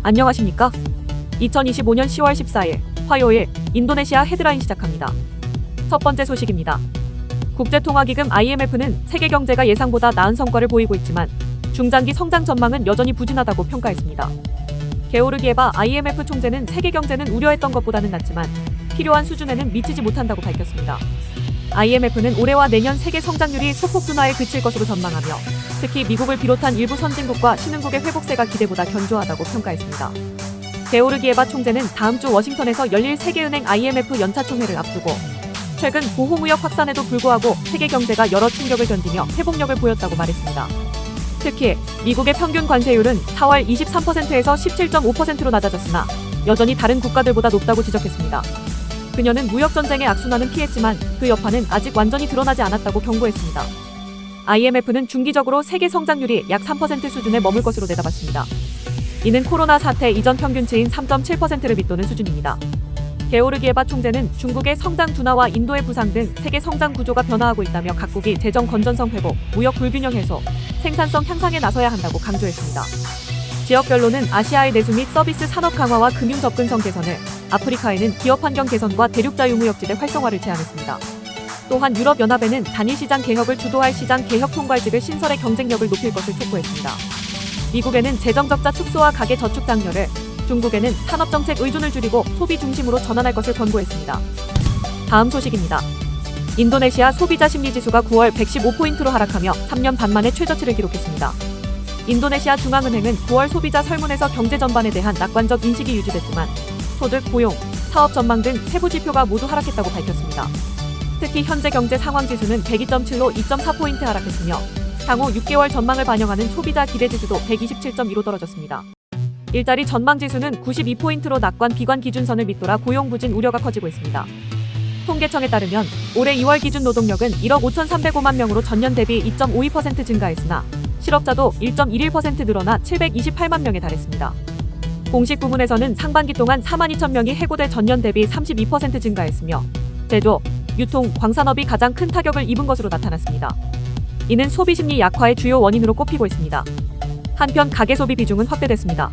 안녕하십니까? 2025년 10월 14일 화요일 인도네시아 헤드라인 시작합니다. 첫 번째 소식입니다. 국제통화기금 IMF는 세계 경제가 예상보다 나은 성과를 보이고 있지만 중장기 성장 전망은 여전히 부진하다고 평가했습니다. 게오르기에바 IMF 총재는 세계 경제는 우려했던 것보다는 낫지만 필요한 수준에는 미치지 못한다고 밝혔습니다. IMF는 올해와 내년 세계 성장률이 소폭 둔화에 그칠 것으로 전망하며 특히 미국을 비롯한 일부 선진국과 신흥국의 회복세가 기대보다 견조하다고 평가했습니다. 게오르기에바 총재는 다음 주 워싱턴에서 열릴 세계은행 IMF 연차총회를 앞두고 최근 보호무역 확산에도 불구하고 세계 경제가 여러 충격을 견디며 회복력을 보였다고 말했습니다. 특히 미국의 평균 관세율은 4월 23%에서 17.5%로 낮아졌으나 여전히 다른 국가들보다 높다고 지적했습니다. 그녀는 무역전쟁의 악순환은 피했지만 그 여파는 아직 완전히 드러나지 않았다고 경고했습니다. IMF는 중기적으로 세계 성장률이 약 3% 수준에 머물 것으로 내다봤습니다. 이는 코로나 사태 이전 평균치인 3.7%를 밑도는 수준입니다. 게오르기에바 총재는 중국의 성장 둔화와 인도의 부상 등 세계 성장 구조가 변화하고 있다며 각국이 재정 건전성 회복, 무역 불균형 해소, 생산성 향상에 나서야 한다고 강조했습니다. 지역별로는 아시아의 내수 및 서비스 산업 강화와 금융 접근성 개선을, 아프리카에는 기업 환경 개선과 대륙 자유무역지대 활성화를 제안했습니다. 또한 유럽연합에는 단일 시장 개혁을 주도할 시장 개혁 통괄직을 신설해 경쟁력을 높일 것을 촉구했습니다. 미국에는 재정 적자 축소와 가계 저축 장려를, 중국에는 산업정책 의존을 줄이고 소비 중심으로 전환할 것을 권고했습니다. 다음 소식입니다. 인도네시아 소비자 심리지수가 9월 115포인트로 하락하며 3년 반 만에 최저치를 기록했습니다. 인도네시아 중앙은행은 9월 소비자 설문에서 경제 전반에 대한 낙관적 인식이 유지됐지만 소득, 고용, 사업 전망 등 세부 지표가 모두 하락했다고 밝혔습니다. 특히 현재 경제 상황 지수는 102.7로 2.4포인트 하락했으며 향후 6개월 전망을 반영하는 소비자 기대지수도 127.2로 떨어졌습니다. 일자리 전망 지수는 92포인트로 낙관 비관 기준선을 밑돌아 고용 부진 우려가 커지고 있습니다. 통계청에 따르면 올해 2월 기준 노동력은 1억 5,305만 명으로 전년 대비 2.52% 증가했으나 실업자도 1.11% 늘어나 728만 명에 달했습니다. 공식 부문에서는 상반기 동안 4만 2천 명이 해고돼 전년 대비 32% 증가했으며 제조, 유통, 광산업이 가장 큰 타격을 입은 것으로 나타났습니다. 이는 소비심리 약화의 주요 원인으로 꼽히고 있습니다. 한편 가계소비 비중은 확대됐습니다.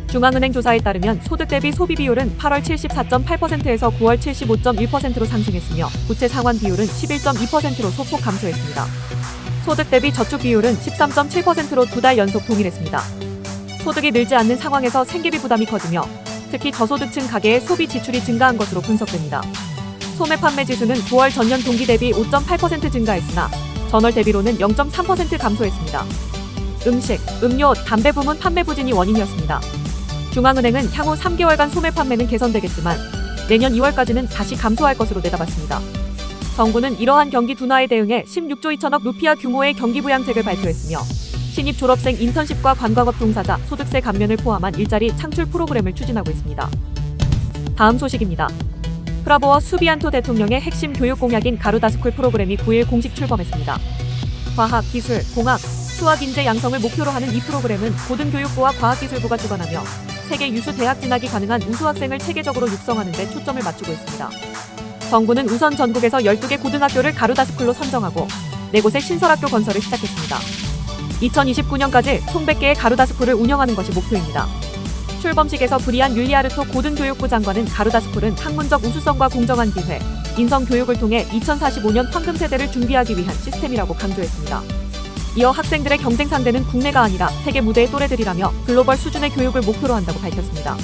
중앙은행 조사에 따르면 소득 대비 소비 비율은 8월 74.8%에서 9월 75.1%로 상승했으며 부채 상환 비율은 11.2%로 소폭 감소했습니다. 소득 대비 저축 비율은 13.7%로 2달 연속 동일했습니다. 소득이 늘지 않는 상황에서 생계비 부담이 커지며 특히 저소득층 가계의 소비 지출이 증가한 것으로 분석됩니다. 소매 판매 지수는 9월 전년 동기 대비 5.8% 증가했으나 전월 대비로는 0.3% 감소했습니다. 음식, 음료, 담배 부문 판매 부진이 원인이었습니다. 중앙은행은 향후 3개월간 소매 판매는 개선되겠지만 내년 2월까지는 다시 감소할 것으로 내다봤습니다. 정부는 이러한 경기 둔화에 대응해 16조 2천억 루피아 규모의 경기부양책을 발표했으며 신입 졸업생 인턴십과 관광업 종사자 소득세 감면을 포함한 일자리 창출 프로그램을 추진하고 있습니다. 다음 소식입니다. 프라보어 수비안토 대통령의 핵심 교육 공약인 가루다스쿨 프로그램이 9일 공식 출범했습니다. 과학, 기술, 공학, 수학, 인재 양성을 목표로 하는 이 프로그램은 고등교육부와 과학기술부가 주관하며 세계 유수 대학 진학이 가능한 우수학생을 체계적으로 육성하는 데 초점을 맞추고 있습니다. 정부는 우선 전국에서 12개 고등학교를 가루다스쿨로 선정하고 4곳의 신설학교 건설을 시작했습니다. 2029년까지 총 100개의 가루다스쿨을 운영하는 것이 목표입니다. 출범식에서 브리안 율리아르토 고등교육부 장관은 가루다스쿨은 학문적 우수성과 공정한 기회, 인성교육을 통해 2045년 황금 세대를 준비하기 위한 시스템이라고 강조했습니다. 이어 학생들의 경쟁 상대는 국내가 아니라 세계 무대의 또래들이라며 글로벌 수준의 교육을 목표로 한다고 밝혔습니다.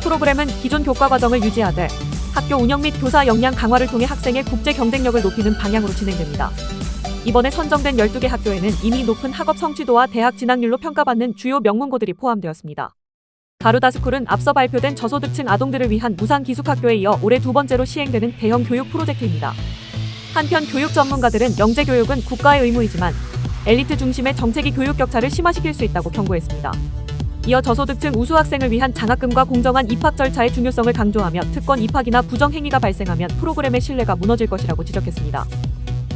프로그램은 기존 교과 과정을 유지하되 학교 운영 및 교사 역량 강화를 통해 학생의 국제 경쟁력을 높이는 방향으로 진행됩니다. 이번에 선정된 12개 학교에는 이미 높은 학업 성취도와 대학 진학률로 평가받는 주요 명문고들이 포함되었습니다. 가루다스쿨은 앞서 발표된 저소득층 아동들을 위한 무상 기숙학교에 이어 올해 2번째로 시행되는 대형 교육 프로젝트입니다. 한편 교육 전문가들은 영재교육은 국가의 의무이지만 엘리트 중심의 정책이 교육 격차를 심화시킬 수 있다고 경고했습니다. 이어 저소득층 우수학생을 위한 장학금과 공정한 입학 절차의 중요성을 강조하며 특권 입학이나 부정행위가 발생하면 프로그램의 신뢰가 무너질 것이라고 지적했습니다.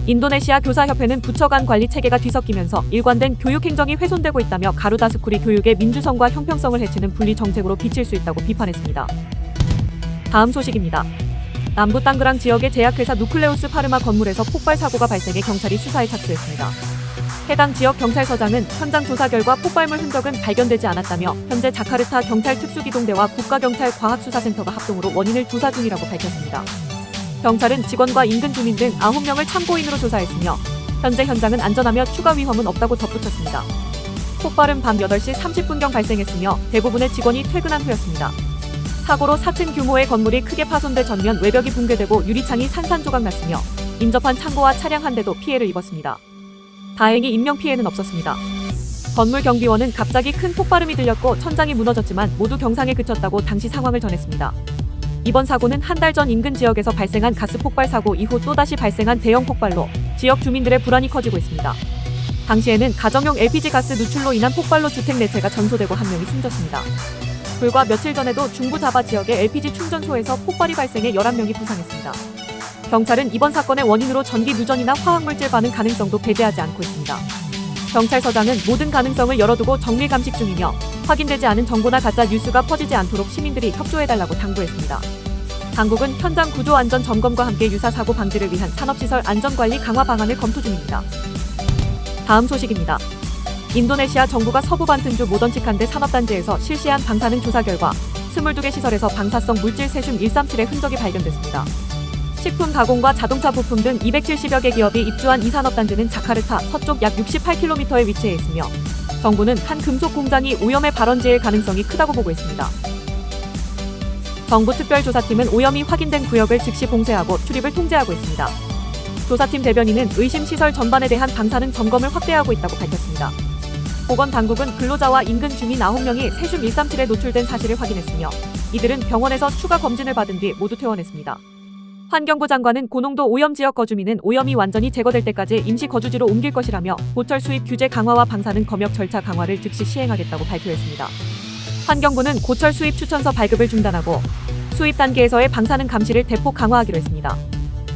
인도네시아 교사협회는 부처 간 관리 체계가 뒤섞이면서 일관된 교육 행정이 훼손되고 있다며 가루다스쿨이 교육의 민주성과 형평성을 해치는 분리 정책으로 비칠 수 있다고 비판했습니다. 다음 소식입니다. 남부 땅그랑 지역의 제약회사 누클레우스 파르마 건물에서 폭발 사고가 발생해 경찰이 수사에 착수했습니다. 해당 지역 경찰서장은 현장 조사 결과 폭발물 흔적은 발견되지 않았다며 현재 자카르타 경찰 특수기동대와 국가경찰 과학수사센터가 합동으로 원인을 조사 중이라고 밝혔습니다. 경찰은 직원과 인근 주민 등 9명을 참고인으로 조사했으며 현재 현장은 안전하며 추가 위험은 없다고 덧붙였습니다. 폭발은 밤 8시 30분경 발생했으며 대부분의 직원이 퇴근한 후였습니다. 사고로 4층 규모의 건물이 크게 파손돼 전면 외벽이 붕괴되고 유리창이 산산조각 났으며 인접한 창고와 차량 한 대도 피해를 입었습니다. 다행히 인명피해는 없었습니다. 건물 경비원은 갑자기 큰 폭발음이 들렸고 천장이 무너졌지만 모두 경상에 그쳤다고 당시 상황을 전했습니다. 이번 사고는 한 달 전 인근 지역에서 발생한 가스 폭발 사고 이후 또다시 발생한 대형 폭발로 지역 주민들의 불안이 커지고 있습니다. 당시에는 가정용 LPG 가스 누출로 인한 폭발로 주택 4채가 전소되고 1명이 숨졌습니다. 불과 며칠 전에도 중부 자바 지역의 LPG 충전소에서 폭발이 발생해 11명이 부상했습니다. 경찰은 이번 사건의 원인으로 전기 누전이나 화학물질 반응 가능성도 배제하지 않고 있습니다. 경찰서장은 모든 가능성을 열어두고 정밀 감식 중이며 확인되지 않은 정보나 가짜 뉴스가 퍼지지 않도록 시민들이 협조해달라고 당부했습니다. 당국은 현장 구조 안전 점검과 함께 유사 사고 방지를 위한 산업시설 안전관리 강화 방안을 검토 중입니다. 다음 소식입니다. 인도네시아 정부가 서부 반튼주 모던치칸데 산업단지에서 실시한 방사능 조사 결과 22개 시설에서 방사성 물질 세슘 137의 흔적이 발견됐습니다. 식품 가공과 자동차 부품 등 270여 개 기업이 입주한 이 산업단지는 자카르타 서쪽 약 68km에 위치해 있으며 정부는 한 금속 공장이 오염의 발원지일 가능성이 크다고 보고 있습니다. 정부 특별조사팀은 오염이 확인된 구역을 즉시 봉쇄하고 출입을 통제하고 있습니다. 조사팀 대변인은 의심 시설 전반에 대한 방사능 점검을 확대하고 있다고 밝혔습니다. 보건당국은 근로자와 인근 주민 9명이 세슘 137에 노출된 사실을 확인했으며 이들은 병원에서 추가 검진을 받은 뒤 모두 퇴원했습니다. 환경부 장관은 고농도 오염 지역 거주민은 오염이 완전히 제거될 때까지 임시 거주지로 옮길 것이라며 보철 수입 규제 강화와 방사능 검역 절차 강화를 즉시 시행하겠다고 발표했습니다. 환경부는 고철 수입 추천서 발급을 중단하고 수입 단계에서의 방사능 감시를 대폭 강화하기로 했습니다.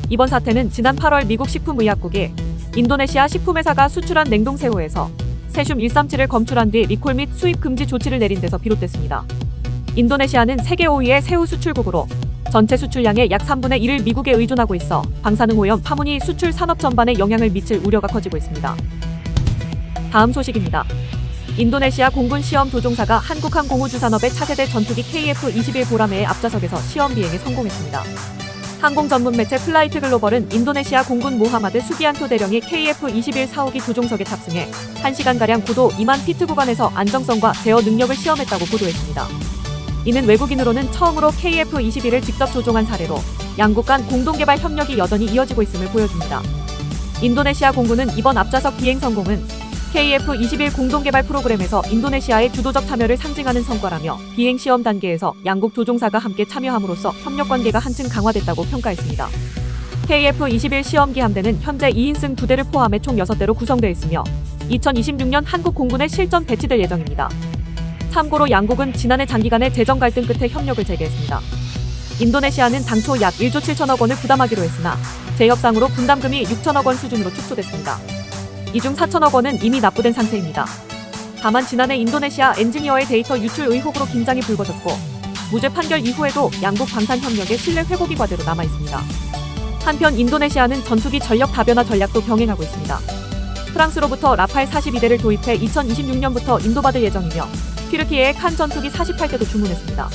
이번 사태는 지난 8월 미국 식품의약국이 인도네시아 식품회사가 수출한 냉동새우에서 세슘 137을 검출한 뒤 리콜 및 수입 금지 조치를 내린 데서 비롯됐습니다. 인도네시아는 세계 5위의 새우 수출국으로 전체 수출량의 약 3분의 1을 미국에 의존하고 있어 방사능 오염 파문이 수출 산업 전반에 영향을 미칠 우려가 커지고 있습니다. 다음 소식입니다. 인도네시아 공군 시험 조종사가 한국항공우주산업의 차세대 전투기 KF-21 보라매의 앞좌석에서 시험 비행에 성공했습니다. 항공 전문 매체 플라이트 글로벌은 인도네시아 공군 모하마드 수비안토 대령이 KF-21 사호기 조종석에 탑승해 1시간가량 고도 2만 피트 구간에서 안정성과 제어 능력을 시험했다고 보도했습니다. 이는 외국인으로는 처음으로 KF-21을 직접 조종한 사례로 양국 간 공동개발 협력이 여전히 이어지고 있음을 보여줍니다. 인도네시아 공군은 이번 앞좌석 비행 성공은 KF-21 공동개발 프로그램에서 인도네시아의 주도적 참여를 상징하는 성과라며 비행 시험 단계에서 양국 조종사가 함께 참여함으로써 협력관계가 한층 강화됐다고 평가했습니다. KF-21 시험기 함대는 현재 2인승 2대를 포함해 총 6대로 구성되어 있으며 2026년 한국 공군에 실전 배치될 예정입니다. 참고로 양국은 지난해 장기간의 재정 갈등 끝에 협력을 재개했습니다. 인도네시아는 당초 약 1조 7천억 원을 부담하기로 했으나 재협상으로 분담금이 6천억 원 수준으로 축소됐습니다. 이 중 4천억 원은 이미 납부된 상태입니다. 다만 지난해 인도네시아 엔지니어의 데이터 유출 의혹으로 긴장이 불거졌고 무죄 판결 이후에도 양국 방산 협력의 신뢰 회복이 과제로 남아있습니다. 한편 인도네시아는 전투기 전력 다변화 전략도 병행하고 있습니다. 프랑스로부터 라팔 42대를 도입해 2026년부터 인도받을 예정이며 튀르키예의 칸 전투기 48대도 주문했습니다.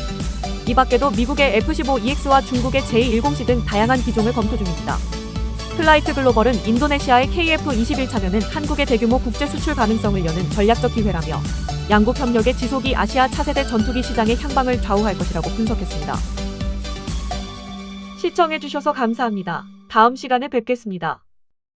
이 밖에도 미국의 F-15EX와 중국의 J-10C 등 다양한 기종을 검토 중입니다. 플라이트 글로벌은 인도네시아의 KF-21 참여는 한국의 대규모 국제 수출 가능성을 여는 전략적 기회라며 양국 협력의 지속이 아시아 차세대 전투기 시장의 향방을 좌우할 것이라고 분석했습니다. 시청해주셔서 감사합니다. 다음 시간에 뵙겠습니다.